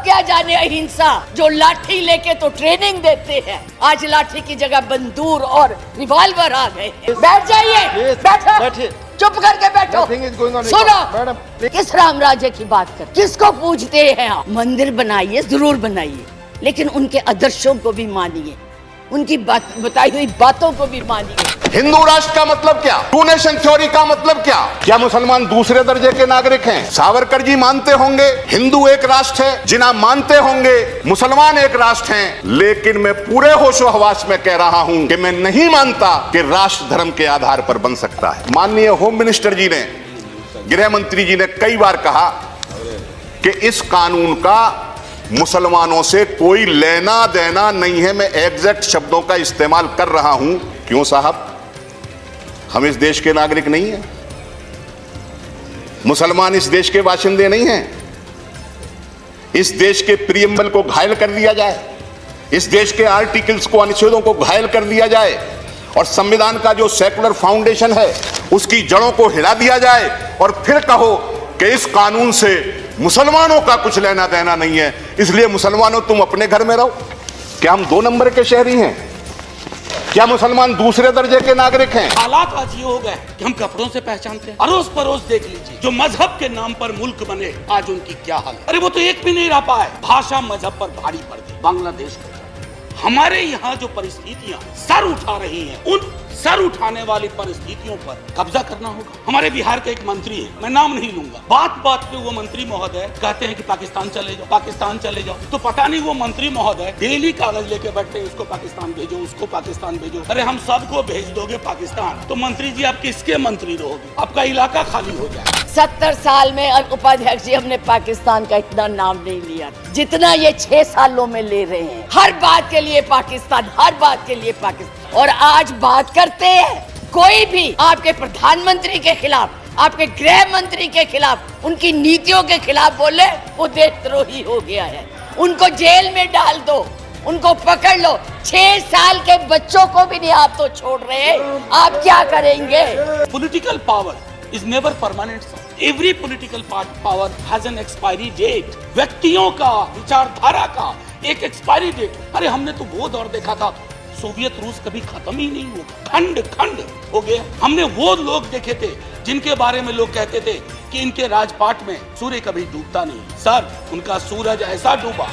क्या जाने अहिंसा, जो लाठी लेके तो ट्रेनिंग देते हैं, आज लाठी की जगह बंदूक और रिवॉल्वर आ गए। बैठ जाइए, बैठो, चुप करके बैठो। सुनो, किस राम राज्य की बात कर, किसको पूछते हैं आप? मंदिर बनाइए, जरूर बनाइए, लेकिन उनके आदर्शों को भी मानिए, उनकी बताई हुई बातों को भी मानिए। हिंदू राष्ट्र का मतलब क्या? टू नेशन थ्योरी का मतलब क्या? क्या मुसलमान दूसरे दर्जे के नागरिक हैं? सावरकर जी मानते होंगे हिंदू एक राष्ट्र है, जिन्ना मानते होंगे मुसलमान एक राष्ट्र हैं, लेकिन मैं पूरे होशो हवास में कह रहा हूं कि मैं नहीं मानता कि राष्ट्र धर्म के आधार पर बन सकता है। माननीय होम मिनिस्टर जी ने, गृह मंत्री जी ने कई बार कहा कि इस कानून का मुसलमानों से कोई लेना देना नहीं है। मैं एग्जैक्ट शब्दों का इस्तेमाल कर रहा हूं। क्यों साहब, हम इस देश के नागरिक नहीं हैं? मुसलमान इस देश के बाशिंदे नहीं हैं? इस देश के प्रियम्बल को घायल कर दिया जाए, इस देश के आर्टिकल्स को, अनुच्छेदों को घायल कर दिया जाए, और संविधान का जो सेकुलर फाउंडेशन है उसकी जड़ों को हिला दिया जाए, और फिर कहो कि इस कानून से मुसलमानों का कुछ लेना देना नहीं है, इसलिए मुसलमानों तुम अपने घर में रहो। क्या हम 2 नंबर के शहरी हैं? क्या मुसलमान दूसरे दर्जे के नागरिक हैं? हालात आज ये हो गए कि हम कपड़ों से पहचानते हैं। अड़ोस पड़ोस देख लीजिए, जो मजहब के नाम पर मुल्क बने, आज उनकी क्या हाल है। अरे वो तो एक भी नहीं रह पाए, भाषा मजहब पर भारी पड़ गई। बांग्लादेश हमारे यहाँ जो परिस्थितियां सर उठा रही हैं, उन सर उठाने वाली परिस्थितियों पर कब्जा करना होगा। हमारे बिहार के एक मंत्री हैं, मैं नाम नहीं लूंगा, बात बात पे वो मंत्री महोदय कहते हैं कि पाकिस्तान चले जाओ, पाकिस्तान चले जाओ। तो पता नहीं वो मंत्री महोदय डेली कागज लेके बैठते हैं, उसको पाकिस्तान भेजो, उसको पाकिस्तान भेजो। अरे हम सबको भेज दोगे पाकिस्तान, तो मंत्री जी आप किसके मंत्री रहोगे? आपका इलाका खाली हो जाए। 70 साल में उपाध्यक्ष जी हमने पाकिस्तान का इतना नाम नहीं लिया जितना ये 6 सालों में ले रहे हैं। हर बात के लिए पाकिस्तान, हर बात के लिए पाकिस्तान। और आज बात करते हैं कोई भी आपके प्रधानमंत्री के खिलाफ, आपके गृह मंत्री के खिलाफ, उनकी नीतियों के खिलाफ बोले, वो देशद्रोही हो गया है। उनको जेल में डाल दो, उनको पकड़ लो। 6 साल के बच्चों को भी नहीं आप तो छोड़ रहे, आप क्या करेंगे? Political power is never permanent. Every political power has an expiry date. व्यक्तियों का, विचारधारा का एक एक्सपायरी डेट। अरे हमने तो वो दौर देखा था, सोवियत रूस कभी खत्म ही नहीं हुआ, खंड खंड हो गया। हमने वो लोग देखे थे जिनके बारे में लोग कहते थे कि इनके राजपाट में सूर्य कभी डूबता नहीं। सर, उनका सूरज ऐसा डूबा